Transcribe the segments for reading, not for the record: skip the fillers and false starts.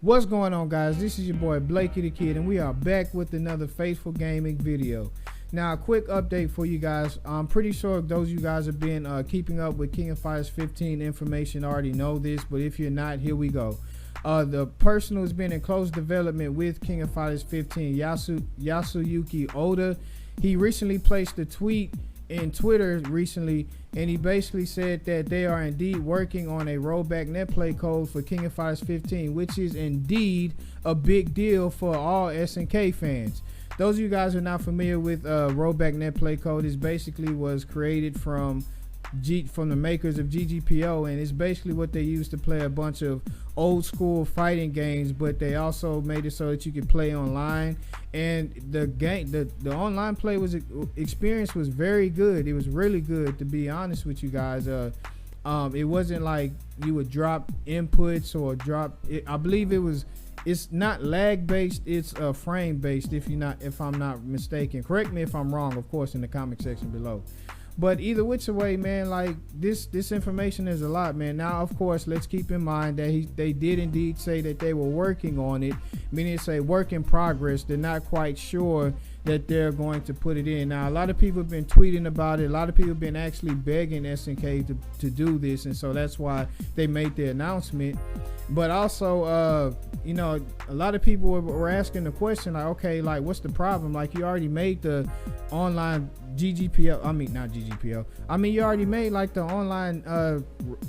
What's going on, guys? This is your boy Blakey the Kid, and we are back with another Faithful Gaming video. Now, a quick update for you guys. I'm pretty sure those of you guys have been keeping up with King of Fighters 15 information already know this, but if you're not, here we go. The person who's been in close development with King of Fighters 15, Yasuyuki Oda, he recently placed a tweet in Twitter recently, and he basically said that they are indeed working on a rollback netplay code for King of Fighters 15, which is indeed a big deal for all SNK fans. Those of you guys who are not familiar with rollback netplay code, is basically was created from the makers of GGPO, and it's basically what they use to play a bunch of old school fighting games, but they also made it so that you could play online. And the online play experience was very good. It was really good, to be honest with you guys. It wasn't like you would drop inputs or drop it. I believe it's not lag based, it's frame based, if I'm not mistaken. Correct me if I'm wrong, of course, in the comment section below. But either which way, man, like this information is a lot, man. Now, of course, let's keep in mind that they did indeed say that they were working on it, meaning it's a work in progress. They're not quite sure that they're going to put it in. Now, a lot of people have been tweeting about it. A lot of people have been actually begging SNK to do this, and so that's why they made the announcement. But also, you know, a lot of people were asking the question, like, okay, like, what's the problem? Like, you already made the online you already made like the online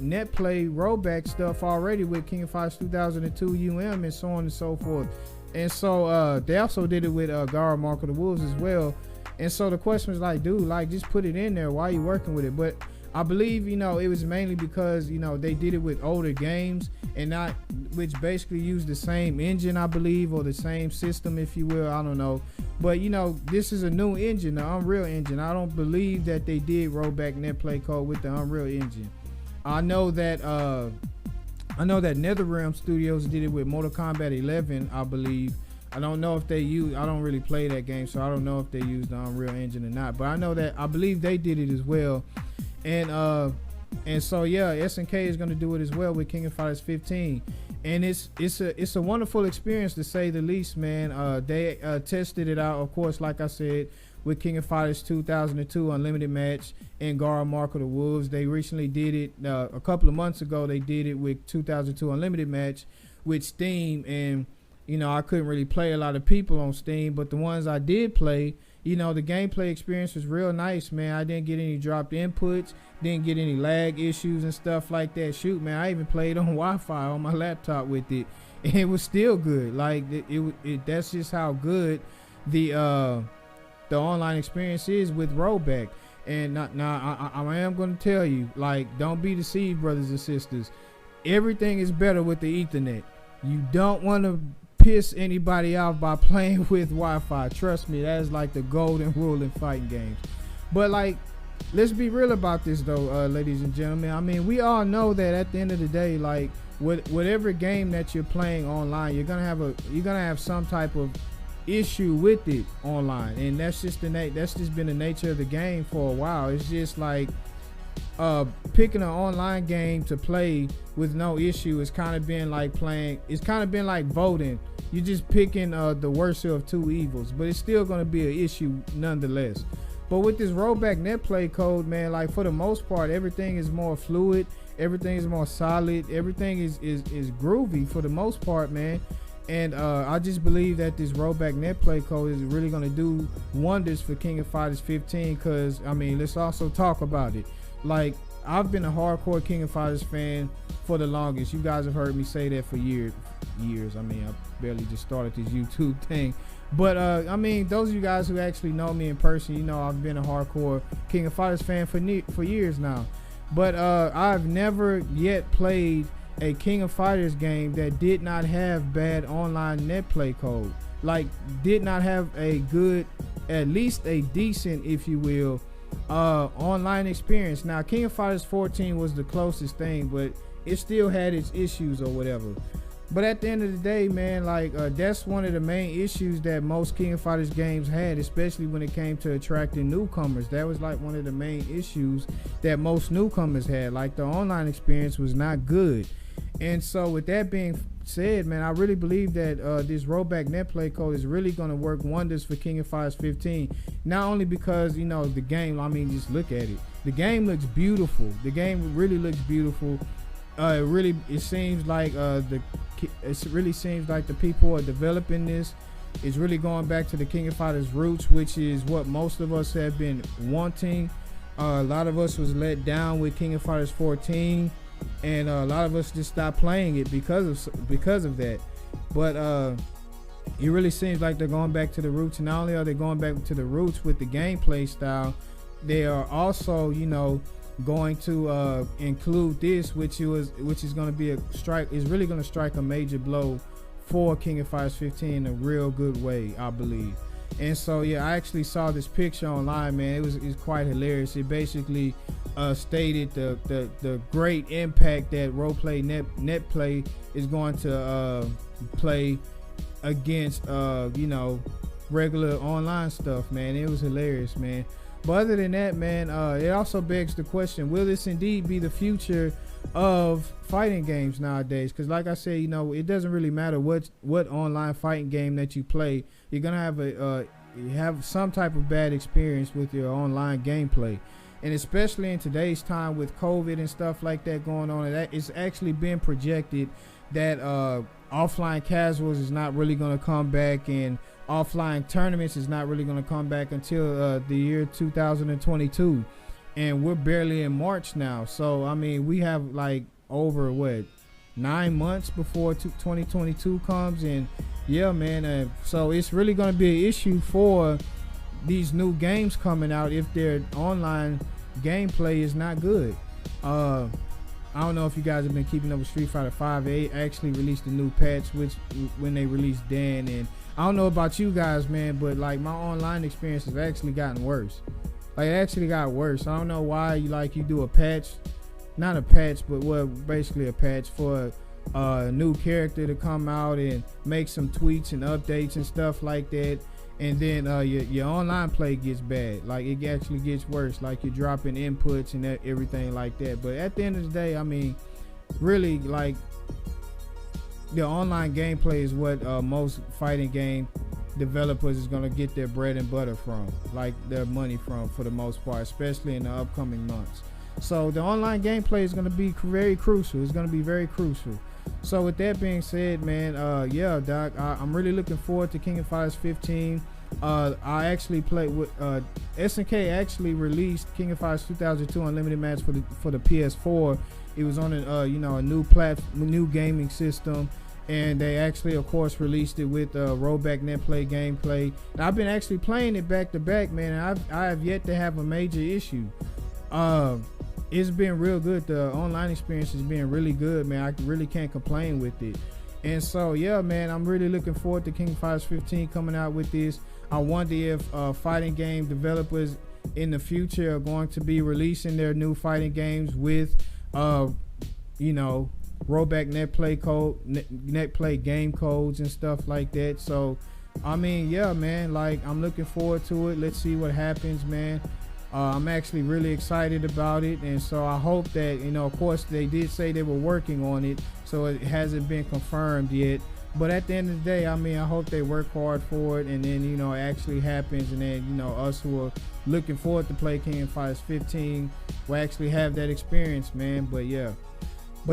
net play rollback stuff already with King of Fighters 2002 UM and so on and so forth. And so they also did it with Gara Mark of the Wolves as well. And so the question was like, dude, like, just put it in there. Why are you working with it? But I believe, you know, it was mainly because, you know, they did it with older games, and not, which basically used the same engine, I believe, or the same system, if you will. I don't know. But, you know, this is a new engine, the Unreal Engine. I don't believe that they did rollback netplay code with the Unreal Engine. I know that NetherRealm Studios did it with Mortal Kombat 11, I believe. I don't know if they I don't really play that game, so I don't know if they used the Unreal Engine or not. But I know that I believe they did it as well. And so yeah, SNK is going to do it as well with King of Fighters 15, and it's a wonderful experience, to say the least, man. They tested it out, of course, like I said, with King of Fighters 2002 Unlimited Match and Gara Mark of the Wolves. They recently did it a couple of months ago. They did it with 2002 Unlimited Match with Steam, and you know, I couldn't really play a lot of people on Steam, but the ones I did play, you know, the gameplay experience was real nice, man. I didn't get any dropped inputs, didn't get any lag issues and stuff like that. Shoot, man, I even played on Wi-Fi on my laptop with it, and it was still good. Like that's just how good the online experience is with rollback. And now I am going to tell you, like, don't be deceived, brothers and sisters. Everything is better with the Ethernet. You don't want to piss anybody off by playing with Wi-Fi. Trust me, that is like the golden rule in fighting games. But like, let's be real about this though, ladies and gentlemen. I mean, we all know that at the end of the day, like, whatever game that you're playing online, you're gonna have some type of issue with it online, and that's just been the nature of the game for a while. It's just like picking an online game to play with no issue is kind of been like voting. You're just picking the worst of two evils, but it's still going to be an issue nonetheless. But with this rollback netplay code, man, like, for the most part, everything is more fluid, everything is more solid, everything is groovy for the most part, man. And I just believe that this rollback netplay code is really going to do wonders for King of Fighters 15, because, I mean, let's also talk about it. Like, I've been a hardcore King of Fighters fan for the longest. You guys have heard me say that for years. I mean, I barely just started this YouTube thing. But, I mean, those of you guys who actually know me in person, you know I've been a hardcore King of Fighters fan for years now. But I've never yet played a King of Fighters game that did not have bad online netplay code. Like, did not have a good, at least a decent, if you will, online experience. Now, King of Fighters 14 was the closest thing, but it still had its issues or whatever. But at the end of the day, man, like, that's one of the main issues that most King of Fighters games had, especially when it came to attracting newcomers. That was like one of the main issues that most newcomers had. Like, the online experience was not good. And so with that being said, man, I really believe that this rollback net play code is really going to work wonders for King of Fighters 15. Not only because, you know, the game, I mean, just look at it. The game looks beautiful. The game really looks beautiful. It seems like the people are developing this. It's really going back to the King of Fighters roots, which is what most of us have been wanting. A lot of us was let down with King of Fighters 14, and a lot of us just stopped playing it because of that. But it really seems like they're going back to the roots. And not only are they going back to the roots with the gameplay style, they are also, you know, going to include this, which is going to be a strike. Is really going to strike a major blow for King of Fighters 15 in a real good way, I believe. And so yeah, I actually saw this picture online, man. It's quite hilarious. It basically stated the great impact that roleplay net play is going to play against you know, regular online stuff, man. It was hilarious, man. But other than that, man, it also begs the question, will this indeed be the future of fighting games nowadays? Because like I said, you know, it doesn't really matter what online fighting game that you play. You're gonna have some type of bad experience with your online gameplay. And especially in today's time with COVID and stuff like that going on, that it's actually been projected that offline casuals is not really going to come back, and offline tournaments is not really going to come back until the year 2022. And we're barely in March now. So, I mean, we have like over 9 months before 2022 comes. And yeah, man, so it's really going to be an issue for these new games coming out if their online gameplay is not good. I don't know if you guys have been keeping up with Street Fighter 5. They actually released a new patch when they released Dan, and I don't know about you guys, man, but like my online experience has actually gotten worse. Like, it actually got worse. I don't know why you do a patch, not a patch, but basically a patch for a new character to come out and make some tweaks and updates and stuff like that, and then your online play gets bad. Like, it actually gets worse. Like, you're dropping inputs and everything like that. But at the end of the day, I mean, really, like, the online gameplay is what most fighting game developers is going to get their bread and butter from, like their money from, for the most part, especially in the upcoming months. So the online gameplay is going to be very crucial. It's going to be very crucial. So with that being said, man, yeah, Doc, I'm really looking forward to King of Fighters 15. I actually played with SNK actually released King of Fighters 2002 Unlimited Match for the PS4. It was on a new gaming system, and they actually, of course, released it with rollback net play gameplay. And I've been actually playing it back to back, man, and I have yet to have a major issue. It's been real good. The online experience has been really good, man. I really can't complain with it. And so, yeah, man, I'm really looking forward to King of Fighters 15 coming out with this. I wonder if fighting game developers in the future are going to be releasing their new fighting games with, you know, rollback net play game codes and stuff like that. So, I mean, yeah, man, like, I'm looking forward to it. Let's see what happens, man. I'm actually really excited about it, and so I hope that, you know, of course, they did say they were working on it, so it hasn't been confirmed yet. But at the end of the day, I mean, I hope they work hard for it, and then, you know, it actually happens, and then, you know, us who are looking forward to play King of Fighters 15 will actually have that experience, man. But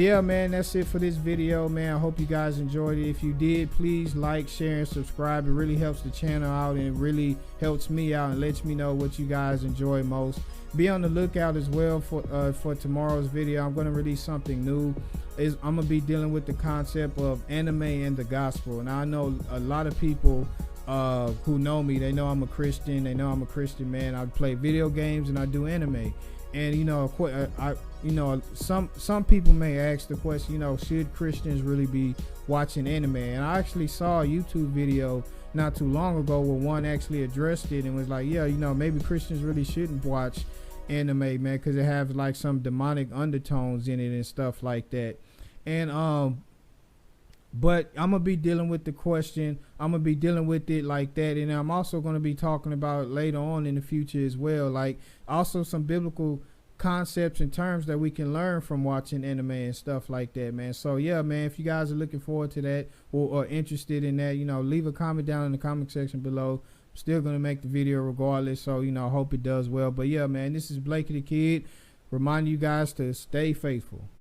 yeah, man, that's it for this video, man. I hope you guys enjoyed it. If you did, please like, share, and subscribe. It really helps the channel out, and it really helps me out and lets me know what you guys enjoy most. Be on the lookout as well for tomorrow's video. I'm going to release something new. I'm going to be dealing with the concept of anime and the gospel. And I know a lot of people who know me, they know I'm a Christian. They know I'm a Christian, man. I play video games and I do anime. And, you know, some people may ask the question, you know, should Christians really be watching anime? And I actually saw a YouTube video not too long ago where one actually addressed it and was like, yeah, you know, maybe Christians really shouldn't watch anime, man, because it has like some demonic undertones in it and stuff like that. And but I'm gonna be dealing with the question. I'm gonna be dealing with it like that, and I'm also gonna be talking about it later on in the future as well, like also some biblical concepts and terms that we can learn from watching anime and stuff like that, man. So yeah, man, if you guys are looking forward to that or interested in that, you know, leave a comment down in the comment section below. I'm still gonna make the video regardless, so you know, I hope it does well. But yeah, man, this is Blake the Kid reminding you guys to stay faithful.